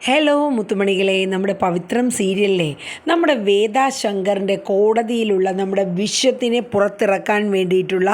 Hello മുത്തുമണികളെ, നമ്മുടെ പവിത്രം സീരിയലിലെ നമ്മുടെ വേദ ശങ്കറിൻ്റെ കോടതിയിലുള്ള നമ്മുടെ വിശ്വത്തിനെ പുറത്തിറക്കാൻ വേണ്ടിയിട്ടുള്ള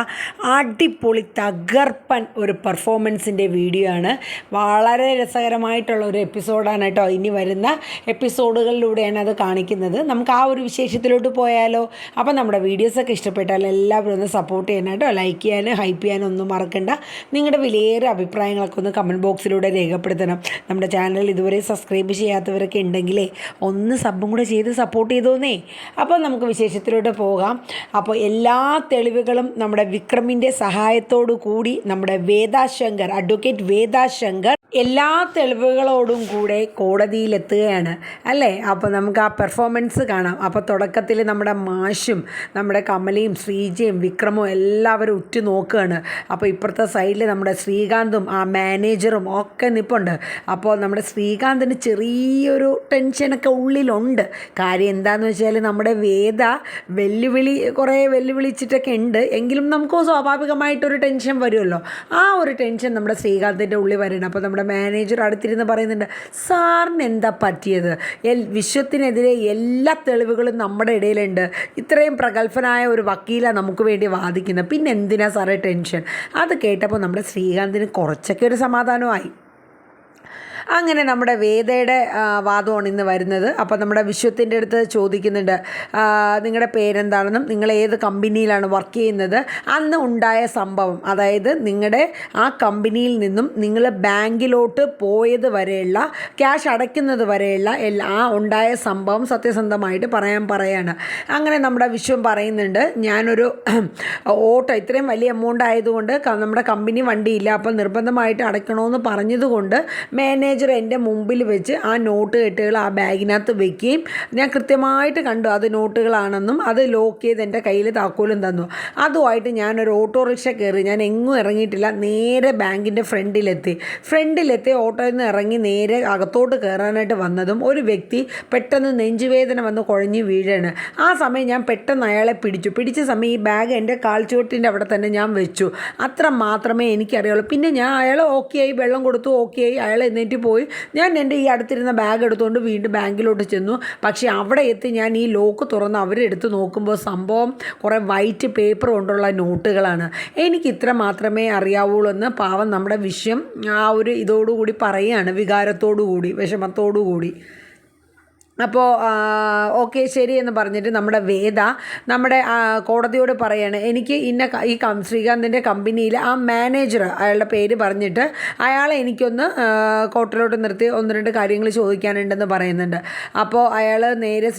അടിപൊളി തകർപ്പൻ ഒരു പെർഫോമൻസിൻ്റെ വീഡിയോ ആണ്. വളരെ രസകരമായിട്ടുള്ള ഒരു എപ്പിസോഡാണ് കേട്ടോ. ഇനി വരുന്ന എപ്പിസോഡുകളിലൂടെയാണ് അത് കാണിക്കുന്നത്. നമുക്ക് ആ ഒരു വിശേഷത്തിലോട്ട് പോയാലോ? അപ്പോൾ നമ്മുടെ വീഡിയോസൊക്കെ ഇഷ്ടപ്പെട്ടാൽ എല്ലാവരും ഒന്ന് സപ്പോർട്ട് ചെയ്യണം കേട്ടോ. ലൈക്ക് ചെയ്യാനും ഹൈപ്പ് ചെയ്യാനും ഒന്നും മറക്കണ്ട. നിങ്ങളുടെ വിലയേറെ അഭിപ്രായങ്ങളൊക്കെ ഒന്ന് കമൻറ്റ് ബോക്സിലൂടെ രേഖപ്പെടുത്തണം. നമ്മുടെ ചാനൽ ഇതുവരെ സബ്സ്ക്രൈബ് ചെയ്യാത്തവരൊക്കെ ഉണ്ടെങ്കിലേ ഒന്ന് സബും കൂടെ ചെയ്ത് സപ്പോർട്ട് ചെയ്തോന്നേ. അപ്പോൾ നമുക്ക് വിശേഷത്തിലോട്ട് പോകാം. അപ്പോൾ എല്ലാ തെളിവുകളും നമ്മുടെ വിക്രമിൻ്റെ സഹായത്തോടു കൂടി നമ്മുടെ വേദാശങ്കർ, അഡ്വക്കേറ്റ് വേദാശങ്കർ എല്ലാ തെളിവുകളോടും കൂടെ കോടതിയിലെത്തുകയാണ് അല്ലേ. അപ്പോൾ നമുക്ക് ആ പെർഫോമൻസ് കാണാം. അപ്പോൾ തുടക്കത്തിൽ നമ്മുടെ മാഷും നമ്മുടെ കമലയും ശ്രീജയും വിക്രമും എല്ലാവരും ഉറ്റു നോക്കുകയാണ്. അപ്പോൾ ഇപ്പുറത്തെ സൈഡിൽ നമ്മുടെ ശ്രീകാന്തും ആ മാനേജറും ഒക്കെ നിൽപ്പുണ്ട്. അപ്പോൾ നമ്മുടെ ശ്രീകാന്തിന് ചെറിയൊരു ടെൻഷനൊക്കെ ഉള്ളിലുണ്ട്. കാര്യം എന്താണെന്ന് വെച്ചാൽ നമ്മുടെ വേദ കുറേ വെല്ലുവിളിച്ചിട്ടൊക്കെ ഉണ്ട്. എങ്കിലും നമുക്ക് സ്വാഭാവികമായിട്ടൊരു ടെൻഷൻ വരുമല്ലോ. ആ ഒരു ടെൻഷൻ നമ്മുടെ ശ്രീകാന്തിൻ്റെ ഉള്ളിൽ വരണം. അപ്പോൾ നമ്മുടെ മാനേജർ അടുത്തിരുന്ന് പറയുന്നുണ്ട്, സാറിന് എന്താ പറ്റിയത്? വിശ്വത്തിനെതിരെ എല്ലാ തെളിവുകളും നമ്മുടെ ഇടയിലുണ്ട്. ഇത്രയും പ്രഗത്ഭനായ ഒരു വക്കീലാണ് നമുക്ക് വേണ്ടി വാദിക്കുന്നത്. പിന്നെ എന്തിനാ സാറേ ടെൻഷൻ? അത് കേട്ടപ്പോൾ നമ്മുടെ ശ്രീകാന്തിന് കുറച്ചൊക്കെ ഒരു സമാധാനമായി. അങ്ങനെ നമ്മുടെ വേദയുടെ വാദമാണ് ഇന്ന് വരുന്നത്. അപ്പോൾ നമ്മുടെ വിശ്വത്തിൻ്റെ അടുത്ത് ചോദിക്കുന്നുണ്ട്, നിങ്ങളുടെ പേരെന്താണെന്നും നിങ്ങൾ ഏത് കമ്പനിയിലാണ് വർക്ക് ചെയ്യുന്നത്, അന്ന് ഉണ്ടായ സംഭവം, അതായത് നിങ്ങളുടെ ആ കമ്പനിയിൽ നിന്നും നിങ്ങൾ ബാങ്കിലോട്ട് പോയത് വരെയുള്ള ക്യാഷ് അടയ്ക്കുന്നത് വരെയുള്ള ആ ഉണ്ടായ സംഭവം സത്യസന്ധമായിട്ട് പറയാണ്. അങ്ങനെ നമ്മുടെ വിശ്വം പറയുന്നുണ്ട്, ഞാനൊരു ഓട്ടോ ഇത്രയും വലിയ എമൗണ്ട് ആയതുകൊണ്ട് നമ്മുടെ കമ്പനി വണ്ടിയില്ല, അപ്പോൾ നിർബന്ധമായിട്ട് അടയ്ക്കണമെന്ന് പറഞ്ഞതുകൊണ്ട് മാനേജർ എൻ്റെ മുമ്പിൽ വെച്ച് ആ നോട്ട് കെട്ടുകൾ ആ ബാഗിനകത്ത് വെക്കുകയും ഞാൻ കൃത്യമായിട്ട് കണ്ടു അത് നോട്ടുകളാണെന്നും അത് ലോക്ക് ചെയ്ത് എൻ്റെ കയ്യിൽ താക്കോലും തന്നു. അതുമായിട്ട് ഞാനൊരു ഓട്ടോറിക്ഷ കയറി, ഞാൻ എങ്ങും ഇറങ്ങിയിട്ടില്ല, നേരെ ബാങ്കിൻ്റെ ഫ്രണ്ടിലെത്തി ഓട്ടോയിൽ നിന്ന് ഇറങ്ങി നേരെ അകത്തോട്ട് കയറാനായിട്ട് വന്നതും ഒരു വ്യക്തി പെട്ടെന്ന് നെഞ്ചുവേദന വന്ന് കുഴഞ്ഞ് വീഴാണ്. ആ സമയം ഞാൻ പെട്ടെന്ന് അയാളെ പിടിച്ച സമയം ഈ ബാഗ് എൻ്റെ കാൽച്ചുവട്ടിൻ്റെ അവിടെ തന്നെ ഞാൻ വെച്ചു. അത്ര മാത്രമേ എനിക്കറിയുള്ളൂ. പിന്നെ ഞാൻ അയാൾ ഓക്കെ ആയി, വെള്ളം കൊടുത്തു, ഓക്കെ ആയി, അയാൾ എന്നിട്ട് പോയി. ഞാൻ എൻ്റെ ഈ അടുത്തിരുന്ന ബാഗ് എടുത്തുകൊണ്ട് വീണ്ടും ബാങ്കിലോട്ട് ചെന്നു. പക്ഷേ അവിടെ എത്തി ഞാൻ ഈ ലോക്ക് തുറന്ന് അവരെടുത്ത് നോക്കുമ്പോൾ സംഭവം കുറേ വൈറ്റ് പേപ്പർ കൊണ്ടുള്ള നോട്ടുകളാണ്. എനിക്ക് ഇത്ര മാത്രമേ അറിയാവുള്ളൂ എന്ന് പാവം നമ്മുടെ വിഷയം ആ ഒരു ഇതോടുകൂടി പറയുകയാണ്, വിഷമത്തോടു കൂടി. അപ്പോൾ ഓക്കെ ശരി എന്ന് പറഞ്ഞിട്ട് നമ്മുടെ വേദ നമ്മുടെ കോടതിയോട് പറയാണ്, എനിക്ക് ഈ ശ്രീകാന്തിൻ്റെ കമ്പനിയിൽ ആ മാനേജർ, അയാളുടെ പേര് പറഞ്ഞിട്ട് അയാളെ എനിക്കൊന്ന് കോർട്ടിലോട്ട് നിർത്തി ഒന്ന് രണ്ട് കാര്യങ്ങൾ ചോദിക്കാനുണ്ടെന്ന് പറയുന്നുണ്ട്. അപ്പോൾ അയാൾ നേരെ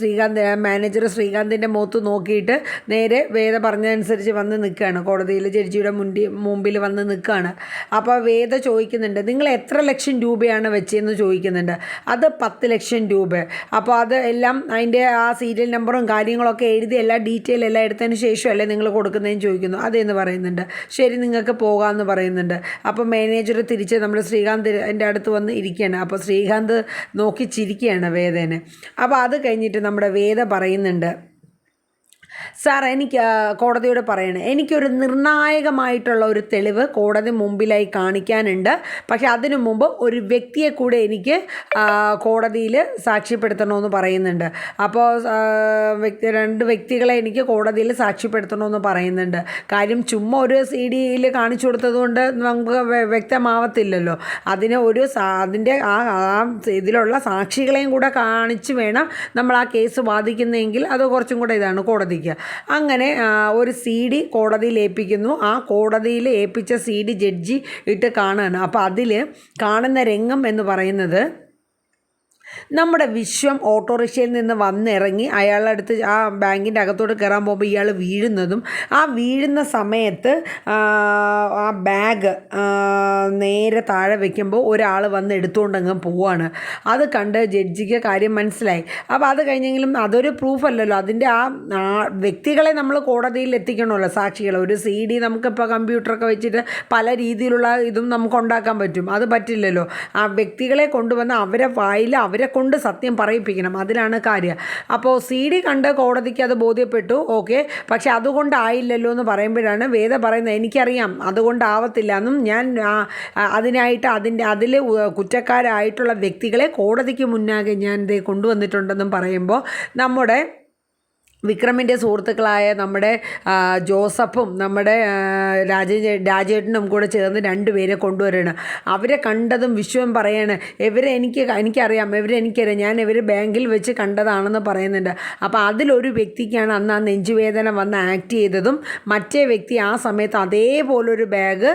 മാനേജർ ശ്രീകാന്തിൻ്റെ മുഖത്ത് നോക്കിയിട്ട് നേരെ വേദ പറഞ്ഞതനുസരിച്ച് വന്ന് നിൽക്കുകയാണ്. കോടതിയിൽ ജഡ്ജിയുടെ മുമ്പിൽ വന്ന് നിൽക്കുകയാണ്. അപ്പോൾ വേദ ചോദിക്കുന്നുണ്ട്, നിങ്ങൾ എത്ര ലക്ഷം രൂപയാണ് വെച്ചതെന്ന് ചോദിക്കുന്നുണ്ട്. അത് 10 ലക്ഷം രൂപ. അപ്പോൾ അത് എല്ലാം അതിൻ്റെ ആ സീരിയൽ നമ്പറും കാര്യങ്ങളൊക്കെ എഴുതി എല്ലാ ഡീറ്റെയിൽ എല്ലാം എടുത്തതിന് ശേഷമല്ലേ നിങ്ങൾ കൊടുക്കുന്നതെന്ന് ചോദിക്കുന്നു. അതെന്ന് പറയുന്നുണ്ട്. ശരി, നിങ്ങൾക്ക് പോകാമെന്ന് പറയുന്നുണ്ട്. അപ്പോൾ മാനേജർ തിരിച്ച് നമ്മൾ ശ്രീകാന്ത് എൻ്റെ അടുത്ത് വന്ന് ഇരിക്കുകയാണ്. അപ്പോൾ ശ്രീകാന്ത് നോക്കി ചിരിക്കുകയാണ് വേദേനെ. അപ്പോൾ അത് കഴിഞ്ഞിട്ട് നമ്മുടെ വേദ പറയുന്നുണ്ട്, സാർ എനിക്ക് കോടതിയോട് പറയണേ, എനിക്കൊരു നിർണായകമായിട്ടുള്ള ഒരു തെളിവ് കോടതി മുമ്പിലായി കാണിക്കാനുണ്ട്. പക്ഷേ അതിനു മുമ്പ് ഒരു വ്യക്തിയെ കൂടെ എനിക്ക് കോടതിയിൽ സാക്ഷ്യപ്പെടുത്തണമെന്ന് പറയുന്നുണ്ട്. അപ്പോൾ 2 വ്യക്തികളെ എനിക്ക് കോടതിയിൽ സാക്ഷ്യപ്പെടുത്തണമെന്ന് പറയുന്നുണ്ട്. കാര്യം ചുമ്മാ ഒരു CD-യിൽ കാണിച്ചു കൊടുത്തതുകൊണ്ട് നമുക്ക് വ്യക്തമാവത്തില്ലല്ലോ. അതിന് അതിൻ്റെ ആ ഇതിലുള്ള സാക്ഷികളെയും കൂടെ കാണിച്ച് വേണം നമ്മൾ ആ കേസ് വാദിക്കുന്നതെങ്കിൽ അത് കുറച്ചും കൂടെ ഇതാണ് കോടതിക്ക്. അങ്ങനെ ഒരു CD കോടതിയിൽ ഏൽപ്പിക്കുന്നു. ആ കോടതിയിൽ ഏൽപ്പിച്ച CD ജഡ്ജി ഇട്ട് കാണുകയാണ്. അപ്പോൾ അതിൽ കാണുന്ന രംഗം എന്ന് പറയുന്നത്, നമ്മുടെ വിശ്വം ഓട്ടോറിക്ഷയിൽ നിന്ന് വന്നിറങ്ങി അയാളുടെ അടുത്ത് ആ ബാങ്കിൻ്റെ അകത്തോട്ട് കയറാൻ പോകുമ്പോൾ ഇയാൾ വീഴുന്നതും, ആ വീഴുന്ന സമയത്ത് ആ ബാഗ് നേരെ താഴെ വയ്ക്കുമ്പോൾ ഒരാൾ വന്ന് എടുത്തുകൊണ്ടങ്ങ് പോവാണ്. അത് കണ്ട് ജഡ്ജിക്ക് കാര്യം മനസ്സിലായി. അപ്പോൾ അത് കഴിഞ്ഞെങ്കിലും അതൊരു പ്രൂഫല്ലല്ലോ. അതിൻ്റെ ആ വ്യക്തികളെ നമ്മൾ കോടതിയിൽ എത്തിക്കണമല്ലോ, സാക്ഷികളെ. ഒരു CD നമുക്കിപ്പോൾ കമ്പ്യൂട്ടറൊക്കെ വെച്ചിട്ട് പല രീതിയിലുള്ള ഇതും നമുക്ക് ഉണ്ടാക്കാൻ പറ്റും. അത് പറ്റില്ലല്ലോ. ആ വ്യക്തികളെ കൊണ്ടുവന്ന് അവരെ വായിൽ അവരെ അവരെ കൊണ്ട് സത്യം പറയിപ്പിക്കണം, അതിലാണ് കാര്യം. അപ്പോൾ CD കണ്ട് കോടതിക്ക് അത് ബോധ്യപ്പെട്ടു, ഓക്കെ. പക്ഷെ അതുകൊണ്ടായില്ലല്ലോ എന്ന് പറയുമ്പോഴാണ് വേദ പറയുന്നത്, എനിക്കറിയാം അതുകൊണ്ടാവത്തില്ല എന്നും, ഞാൻ അതിനായിട്ട് അതിൽ കുറ്റക്കാരായിട്ടുള്ള വ്യക്തികളെ കോടതിക്ക് മുന്നാകെ ഞാൻ ഇത് കൊണ്ടുവന്നിട്ടുണ്ടെന്നും പറയുമ്പോൾ നമ്മുടെ വിക്രമിൻ്റെ സുഹൃത്തുക്കളായ നമ്മുടെ ജോസഫും നമ്മുടെ രാജേട്ടനും കൂടെ ചേർന്ന് 2 പേരെ കൊണ്ടുവരണം. അവരെ കണ്ടതും വിശ്വം പറയാണ്, എനിക്കറിയാം, ഞാൻ ഇവർ ബാങ്കിൽ വെച്ച് കണ്ടതാണെന്ന് പറയുന്നുണ്ട്. അപ്പോൾ അതിലൊരു വ്യക്തിക്കാണ് അന്ന് ആ നെഞ്ചുവേദന വന്ന് ആക്ട് ചെയ്തതും, മറ്റേ വ്യക്തി ആ സമയത്ത് അതേപോലൊരു ബാഗ്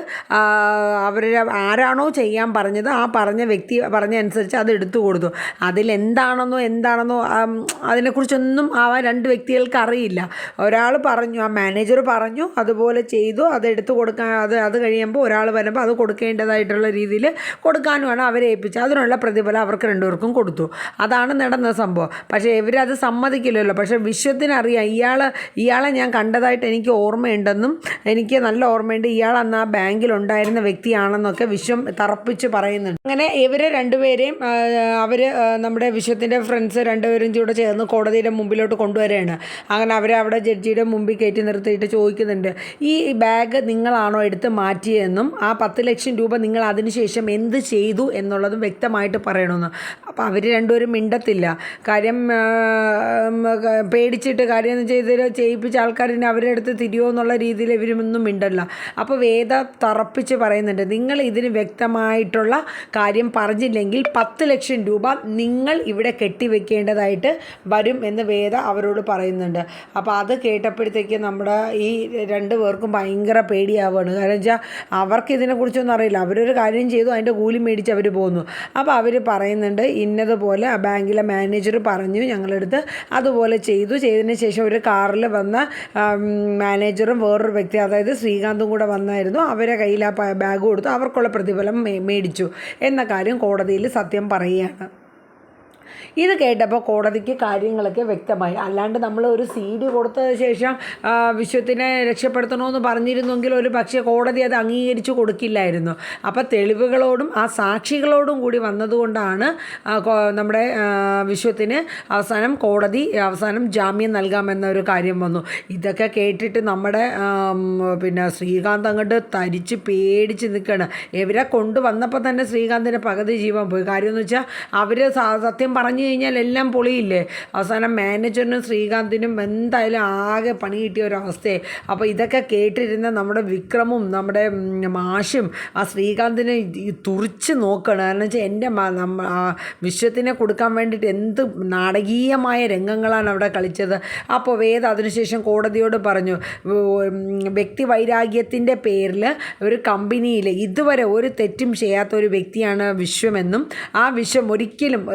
ആരാണോ ചെയ്യാൻ പറഞ്ഞത് ആ പറഞ്ഞ വ്യക്തി പറഞ്ഞ അനുസരിച്ച് അത് എടുത്തു കൊടുത്തു. എന്താണെന്നോ അതിനെക്കുറിച്ചൊന്നും ആ 2 വ്യക്തികൾക്ക് അറിയില്ല. ഒരാൾ പറഞ്ഞു, ആ മാനേജർ പറഞ്ഞു അതുപോലെ ചെയ്തു, അത് എടുത്തു കൊടുക്കാൻ, അത് കഴിയുമ്പോൾ ഒരാൾ വരുമ്പോൾ അത് കൊടുക്കേണ്ടതായിട്ടുള്ള രീതിയിൽ കൊടുക്കാനുമാണ് അവരെ ഏൽപ്പിച്ചത്. അതിനുള്ള പ്രതിഫലം അവർക്ക് 2 പേർക്കും കൊടുത്തു. അതാണ് നടന്ന സംഭവം. പക്ഷേ ഇവരത് സമ്മതിക്കില്ലല്ലോ. പക്ഷേ വിശ്വത്തിനറിയാം ഇയാളെ ഞാൻ കണ്ടതായിട്ട് എനിക്ക് ഓർമ്മയുണ്ടെന്നും, എനിക്ക് നല്ല ഓർമ്മയുണ്ട്, ഇയാൾ അന്ന് ആ ബാങ്കിലുണ്ടായിരുന്ന വ്യക്തിയാണെന്നൊക്കെ വിശ്വം തറപ്പിച്ച് പറയുന്നുണ്ട്. അങ്ങനെ ഇവർ 2 പേരെയും അവർ നമ്മുടെ വിശ്വത്തിൻ്റെ ഫ്രണ്ട്സ് 2 പേരും കൂടെ ചേർന്ന് കോടതിയുടെ മുമ്പിലോട്ട് കൊണ്ടുവരികയാണ്. അങ്ങനെ അവരെ അവിടെ ജഡ്ജിയുടെ മുമ്പിൽ കയറ്റി നിർത്തിയിട്ട് ചോദിക്കുന്നുണ്ട്, ഈ ബാഗ് നിങ്ങളാണോ എടുത്ത് മാറ്റിയതെന്നും ആ 10 ലക്ഷം രൂപ നിങ്ങൾ അതിനുശേഷം എന്ത് ചെയ്തു എന്നുള്ളതും വ്യക്തമായിട്ട് പറയണമെന്ന്. അപ്പോൾ അവർ 2 പേരും മിണ്ടത്തില്ല. കാര്യം പേടിച്ചിട്ട് കാര്യം ചെയ്യിപ്പിച്ച ആൾക്കാരിനെ അവരുടെ അടുത്ത് തിരിയോ എന്നുള്ള രീതിയിൽ ഇവരൊന്നും മിണ്ടല്ല. അപ്പോൾ വേദ തറപ്പിച്ച് പറയുന്നുണ്ട്, നിങ്ങൾ ഇതിന് വ്യക്തമായിട്ടുള്ള കാര്യം പറഞ്ഞില്ലെങ്കിൽ 10 ലക്ഷം രൂപ നിങ്ങൾ ഇവിടെ കെട്ടിവെക്കേണ്ടതായിട്ട് വരും എന്ന് വേദ അവരോട് പറയുന്നുണ്ട്. അപ്പോൾ അത് കേട്ടപ്പോഴത്തേക്ക് നമ്മുടെ ഈ 2 പേർക്കും ഭയങ്കര പേടിയാവുകയാണ്. കാരണം വെച്ചാൽ അവർക്ക് ഇതിനെക്കുറിച്ചൊന്നും അറിയില്ല. അവരൊരു കാര്യം ചെയ്തു, അതിൻ്റെ കൂലി മേടിച്ച് അവർ പോന്നു. അപ്പോൾ അവർ പറയുന്നുണ്ട്, ഇന്നതുപോലെ ആ ബാങ്കിലെ മാനേജർ പറഞ്ഞു ഞങ്ങളെടുത്ത്, അതുപോലെ ചെയ്തതിന് ശേഷം ഒരു കാറിൽ വന്ന മാനേജറും വേറൊരു വ്യക്തി, അതായത് ശ്രീകാന്തും കൂടെ വന്നായിരുന്നു. അവരെ കയ്യിൽ ആ ബാഗ് കൊടുത്തു, അവർക്കുള്ള പ്രതിഫലം മേടിച്ചു എന്ന കാര്യം കോടതിയിൽ സത്യം പറയുകയാണ്. ഇത് കേട്ടപ്പോൾ കോടതിക്ക് കാര്യങ്ങളൊക്കെ വ്യക്തമായി. അല്ലാണ്ട് നമ്മൾ ഒരു CD കൊടുത്തതിന് ശേഷം വിശ്വത്തിനെ രക്ഷപ്പെടുത്തണമെന്ന് പറഞ്ഞിരുന്നെങ്കിൽ ഒരു പക്ഷേ കോടതി അത് അംഗീകരിച്ചു കൊടുക്കില്ലായിരുന്നു. അപ്പോൾ തെളിവുകളോടും ആ സാക്ഷികളോടും കൂടി വന്നതുകൊണ്ടാണ് നമ്മുടെ വിശ്വത്തിന് അവസാനം ജാമ്യം നൽകാമെന്നൊരു കാര്യം വന്നു. ഇതൊക്കെ കേട്ടിട്ട് നമ്മുടെ ശ്രീകാന്ത് അങ്ങോട്ട് തരിച്ച് പേടിച്ച് നിൽക്കുകയാണ്. ഇവരെ കൊണ്ടുവന്നപ്പോൾ തന്നെ ശ്രീകാന്തിൻ്റെ പകുതി ജീവൻ പോയി. കാര്യം എന്ന് വെച്ചാൽ അവർ സത്യം പറഞ്ഞു കഴിഞ്ഞാൽ എല്ലാം പൊളിയില്ലേ. അവസാനം മാനേജറിനും ശ്രീകാന്തിനും എന്തായാലും ആകെ പണി കിട്ടിയ ഒരവസ്ഥയെ. അപ്പോൾ ഇതൊക്കെ കേട്ടിരുന്ന നമ്മുടെ വിക്രമും നമ്മുടെ മാഷും ആ ശ്രീകാന്തിനെ തുറിച്ച് നോക്കണം. കാരണം വെച്ചാൽ എൻ്റെ വിശ്വത്തിനെ കൊടുക്കാൻ വേണ്ടിയിട്ട് എന്ത് നാടകീയമായ രംഗങ്ങളാണ് അവിടെ കളിച്ചത്. അപ്പോൾ വേദ അതിനുശേഷം കോടതിയോട് പറഞ്ഞു, വ്യക്തി വൈരാഗ്യത്തിൻ്റെ പേരിൽ ഒരു കമ്പനിയിൽ ഇതുവരെ ഒരു തെറ്റും ചെയ്യാത്ത ഒരു വ്യക്തിയാണ് വിശ്വമെന്നും, ആ വിശ്വം ഒരിക്കലും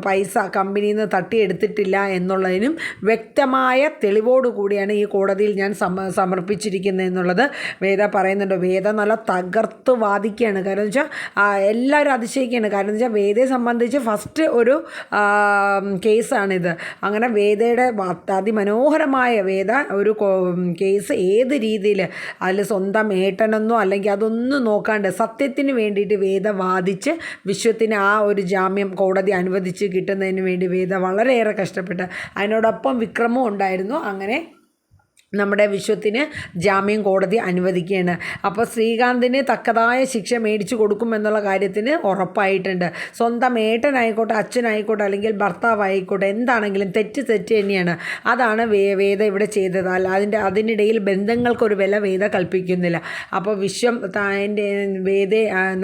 പൈസ കമ്പനിയിൽ നിന്ന് തട്ടിയെടുത്തിട്ടില്ല എന്നുള്ളതിനും വ്യക്തമായ തെളിവോടുകൂടിയാണ് ഈ കോടതിയിൽ ഞാൻ സമർപ്പിച്ചിരിക്കുന്നത് എന്നുള്ളത് വേദ പറയുന്നുണ്ട്. വേദ നല്ല തകർത്ത് വാദിക്കുകയാണ്. കാരണം എന്ന് വെച്ചാൽ എല്ലാവരും അതിശയിക്കുകയാണ്. കാരണം എന്ന് വെച്ചാൽ വേദയെ സംബന്ധിച്ച് ഫസ്റ്റ് ഒരു കേസാണിത്. അങ്ങനെ വേദയുടെ അതിമനോഹരമായ വേദ ഒരു കേസ് ഏത് രീതിയിൽ അതിൽ സ്വന്തം ഏട്ടനെന്നോ അല്ലെങ്കിൽ അതൊന്നും നോക്കാണ്ട് സത്യത്തിന് വേണ്ടിയിട്ട് വേദ വാദിച്ച് വിശ്വത്തിന് ആ ഒരു ജാമ്യം കോടതി അനുവദിച്ച് കിട്ടുന്നതിന് വേണ്ടി വേദ വളരെയേറെ കഷ്ടപ്പെട്ട്, അതിനോടൊപ്പം വിക്രമും ഉണ്ടായിരുന്നു. അങ്ങനെ നമ്മുടെ വിശ്വത്തിന് ജാമ്യം കോടതി അനുവദിക്കുകയാണ്. അപ്പോൾ ശ്രീകാന്തിന് തക്കതായ ശിക്ഷ മേടിച്ചു കൊടുക്കുമെന്നുള്ള കാര്യത്തിന് ഉറപ്പായിട്ടുണ്ട്. സ്വന്തം ഏട്ടനായിക്കോട്ടെ, അച്ഛനായിക്കോട്ടെ, അല്ലെങ്കിൽ ഭർത്താവായിക്കോട്ടെ, എന്താണെങ്കിലും തെറ്റ് തന്നെയാണ്. അതാണ് വേദ ഇവിടെ ചെയ്തത്. അല്ല അതിനിടയിൽ ബന്ധങ്ങൾക്കൊരു വില വേദ കൽപ്പിക്കുന്നില്ല. അപ്പോൾ വിശ്വം എൻ്റെ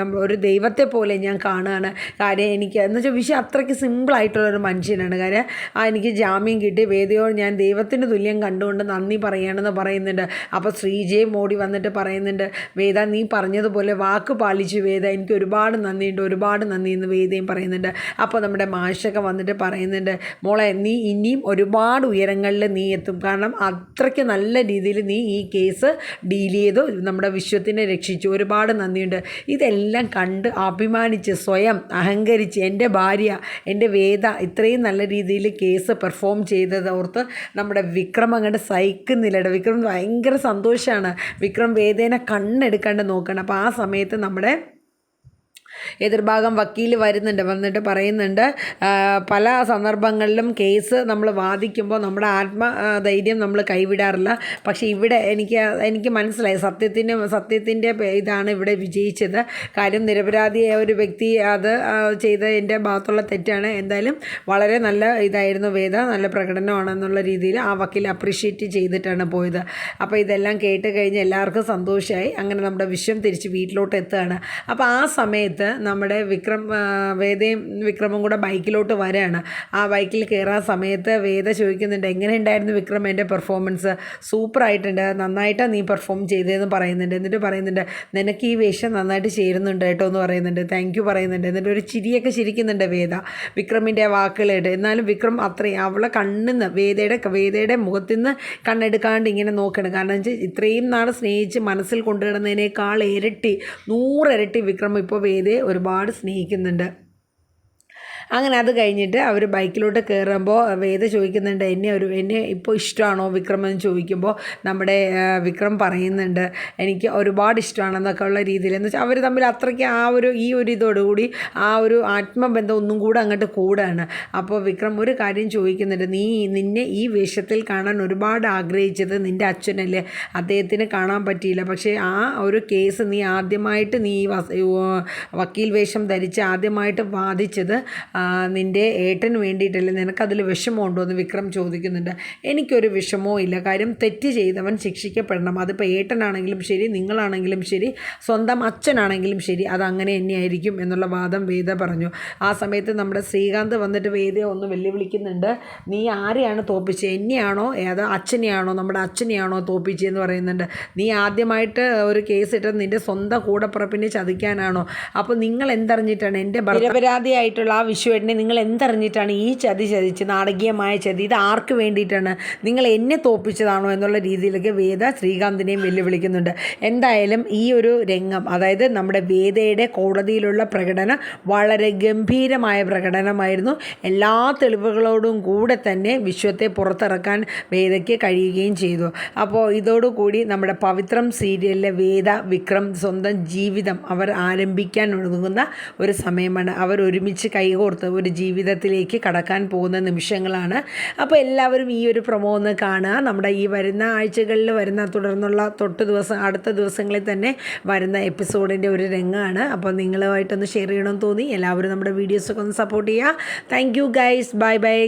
നമ്മൾ ഒരു ദൈവത്തെ പോലെ ഞാൻ കാണുകയാണ്. കാര്യം എനിക്ക് എന്ന് വെച്ചാൽ വിശ്വം അത്രയ്ക്ക് സിമ്പിളായിട്ടുള്ളൊരു മനുഷ്യനാണ്. കാര്യം എനിക്ക് ജാമ്യം കിട്ടി, വേദയോട് ഞാൻ ദൈവത്തിന് തുല്യം കണ്ടുകൊണ്ട് നന്ദി പറയുകയാണെന്ന് പറയുന്നുണ്ട്. അപ്പോൾ ശ്രീജയും ഓടി വന്നിട്ട് പറയുന്നുണ്ട്, വേദ നീ പറഞ്ഞതുപോലെ വാക്ക് പാലിച്ചു വേദ, എനിക്ക് ഒരുപാട് നന്ദി എന്ന് വേദയും പറയുന്നുണ്ട്. അപ്പോൾ നമ്മുടെ മാഷൊക്കെ വന്നിട്ട് പറയുന്നുണ്ട്, മോളെ നീ ഇനിയും ഒരുപാട് ഉയരങ്ങളിൽ നീ എത്തും. കാരണം അത്രയ്ക്ക് നല്ല രീതിയിൽ നീ ഈ കേസ് ഡീൽ ചെയ്തു, നമ്മുടെ വിശ്വത്തിനെ രക്ഷിച്ചു, ഒരുപാട് നന്ദിയുണ്ട്. ഇതെല്ലാം കണ്ട് അഭിമാനിച്ച് സ്വയം അഹങ്കരിച്ച് എൻ്റെ ഭാര്യ എൻ്റെ വേദ ഇത്രയും നല്ല രീതിയിൽ കേസ് പെർഫോം ചെയ്തത് ഓർത്ത് നമ്മുടെ വിക്രം അങ്ങോട്ട് സഹിക്കുന്നില്ല. വിക്രം ഭയങ്കര സന്തോഷമാണ്. വിക്രം വേദേനെ കണ്ണെടുക്കാണ്ട് നോക്കണം. അപ്പോൾ ആ സമയത്ത് നമ്മുടെ എതിർഭാഗം വക്കീൽ വന്നിട്ട് പറയുന്നുണ്ട്, പല സന്ദർഭങ്ങളിലും കേസ് നമ്മൾ വാദിക്കുമ്പോൾ നമ്മുടെ ആത്മധൈര്യം നമ്മൾ കൈവിടാറില്ല. പക്ഷേ ഇവിടെ എനിക്ക് മനസ്സിലായി സത്യത്തിൻ്റെ ഇതാണ് ഇവിടെ വിജയിച്ചത്. കാര്യം നിരപരാധിയായ ഒരു വ്യക്തി അത് ചെയ്തതിൻ്റെ ഭാഗത്തുള്ള തെറ്റാണ്. എന്തായാലും വളരെ നല്ല ഇതായിരുന്നു വേദ, നല്ല പ്രകടനമാണെന്നുള്ള രീതിയിൽ ആ വക്കീൽ അപ്രീഷിയേറ്റ് ചെയ്തിട്ടാണ് പോയത്. അപ്പോൾ ഇതെല്ലാം കേട്ട് കഴിഞ്ഞ് എല്ലാവർക്കും സന്തോഷമായി. അങ്ങനെ നമ്മുടെ വിശ്വം തിരിച്ച് വീട്ടിലോട്ട് എത്തുകയാണ്. അപ്പോൾ ആ സമയത്ത് നമ്മുടെ വേദയും വിക്രമും കൂടെ ബൈക്കിലോട്ട് വരികയാണ്. ആ ബൈക്കിൽ കയറാൻ സമയത്ത് വേദ ചോദിക്കുന്നുണ്ട്, എങ്ങനെ ഉണ്ടായിരുന്നു വിക്രം എൻ്റെ പെർഫോമൻസ്? സൂപ്പറായിട്ടുണ്ട്, നന്നായിട്ടാണ് നീ പെർഫോം ചെയ്തതെന്ന് പറയുന്നുണ്ട്. എന്നിട്ട് പറയുന്നുണ്ട്, നിനക്ക് ഈ വേഷം നന്നായിട്ട് ചേരുന്നുണ്ട് കേട്ടോ എന്ന് പറയുന്നുണ്ട്. താങ്ക് യു പറയുന്നുണ്ട്. എന്നിട്ട് ഒരു ചിരിയൊക്കെ ചിരിക്കുന്നുണ്ട് വേദ വിക്രമിൻ്റെ വാക്കുകളായിട്ട്. എന്നാലും വിക്രം അത്രയും അവളെ കണ്ണിന്ന് വേദയുടെ മുഖത്തു നിന്ന് കണ്ണെടുക്കാണ്ട് ഇങ്ങനെ നോക്കണം. കാരണം വെച്ചാൽ ഇത്രയും നാൾ സ്നേഹിച്ച് മനസ്സിൽ കൊണ്ടുകിടന്നതിനേക്കാൾ 100 ഇരട്ടി വിക്രം ഇപ്പോൾ വേദയെ ഒരുപാട് സ്നേഹിക്കുന്നുണ്ട്. അങ്ങനെ അത് കഴിഞ്ഞിട്ട് അവർ ബൈക്കിലോട്ട് കയറുമ്പോൾ വേദ ചോദിക്കുന്നുണ്ട്, എന്നെ ഇപ്പോൾ ഇഷ്ടമാണോ വിക്രം എന്ന് ചോദിക്കുമ്പോൾ നമ്മുടെ വിക്രം പറയുന്നുണ്ട്, എനിക്ക് ഒരുപാട് ഇഷ്ടമാണെന്നൊക്കെ ഉള്ള രീതിയിൽ. എന്ന് വെച്ചാൽ അവർ തമ്മിൽ അത്രയ്ക്ക് ഈ ഒരു ഇതോടുകൂടി ആ ഒരു ആത്മബന്ധം ഒന്നും കൂടെ അങ്ങോട്ട് കൂടാണ്. അപ്പോൾ വിക്രം ഒരു കാര്യം ചോദിക്കുന്നുണ്ട്, നിന്നെ ഈ വേഷത്തിൽ കാണാൻ ഒരുപാട് ആഗ്രഹിച്ചത് നിൻ്റെ അച്ഛനല്ലേ, അദ്ദേഹത്തിന് കാണാൻ പറ്റിയില്ല. പക്ഷേ ആ ഒരു കേസ് നീ ആദ്യമായിട്ട് വക്കീൽ വേഷം ധരിച്ച് ആദ്യമായിട്ട് വാദിച്ചത് നിൻ്റെ ഏട്ടന് വേണ്ടിയിട്ടല്ലേ, നിനക്കതിൽ വിഷമമുണ്ടോ എന്ന് വിക്രം ചോദിക്കുന്നുണ്ട്. എനിക്കൊരു വിഷമവും ഇല്ല. കാര്യം തെറ്റ് ചെയ്തവൻ ശിക്ഷിക്കപ്പെടണം. അതിപ്പോൾ ഏട്ടനാണെങ്കിലും ശരി, നിങ്ങളാണെങ്കിലും ശരി, സ്വന്തം അച്ഛനാണെങ്കിലും ശരി, അതങ്ങനെ തന്നെയായിരിക്കും എന്നുള്ള വാദം വേദ പറഞ്ഞു. ആ സമയത്ത് നമ്മുടെ ശ്രീകാന്ത് വന്നിട്ട് വേദയെ ഒന്ന് വെല്ലുവിളിക്കുന്നുണ്ട്, നീ ആരെയാണ് തോൽപ്പിച്ചത്? എന്നെയാണോ അതോ അച്ഛനെയാണോ, നമ്മുടെ അച്ഛനെയാണോ തോൽപ്പിച്ചതെന്ന് പറയുന്നുണ്ട്. നീ ആദ്യമായിട്ട് ഒരു കേസ് ഇട്ടത് നിൻ്റെ സ്വന്തം കൂടപ്പിറപ്പിനെ ചതിക്കാനാണോ? അപ്പോൾ നിങ്ങൾ എന്തറിഞ്ഞിട്ടാണ് എൻ്റെ നിരപരാധിയായിട്ടുള്ള ആ വിശ്വേട്ടനെ നിങ്ങൾ എന്തറിഞ്ഞിട്ടാണ് ഈ ചതിച്ച് നാടകീയമായ ചതി? ഇത് ആർക്ക് വേണ്ടിയിട്ടാണ്? നിങ്ങൾ എന്നെ തോൽപ്പിച്ചതാണോ എന്നുള്ള രീതിയിലൊക്കെ വേദ ശ്രീകാന്തിനെയും വെല്ലുവിളിക്കുന്നുണ്ട്. എന്തായാലും ഈ ഒരു രംഗം, അതായത് നമ്മുടെ വേദയുടെ കോടതിയിലുള്ള പ്രകടനം വളരെ ഗംഭീരമായ പ്രകടനമായിരുന്നു. എല്ലാ തെളിവുകളോടും കൂടെ തന്നെ വിശ്വത്തെ പുറത്തിറക്കാൻ വേദയ്ക്ക് കഴിയുകയും ചെയ്തു. അപ്പോൾ ഇതോടുകൂടി നമ്മുടെ പവിത്രം സീരിയലിലെ വേദ വിക്രം സ്വന്തം ജീവിതം അവർ ആരംഭിക്കാൻ ഒഴുകുന്ന ഒരു സമയമാണ്. അവർ ഒരുമിച്ച് കൈകോർത്ത് ഒരു ജീവിതത്തിലേക്ക് കടക്കാൻ പോകുന്ന നിമിഷങ്ങളാണ്. അപ്പോൾ എല്ലാവരും ഈ ഒരു പ്രൊമോ ഒന്ന് കാണുക. നമ്മുടെ ഈ വരുന്ന ആഴ്ചകളിൽ തുടർന്നുള്ള അടുത്ത ദിവസങ്ങളിൽ തന്നെ വരുന്ന എപ്പിസോഡിൻ്റെ ഒരു രംഗമാണ്. അപ്പോൾ നിങ്ങളുമായിട്ടൊന്ന് ഷെയർ ചെയ്യണമെന്ന് തോന്നി. എല്ലാവരും നമ്മുടെ വീഡിയോസൊക്കെ ഒന്ന് സപ്പോർട്ട് ചെയ്യുക. Thank you guys, bye bye.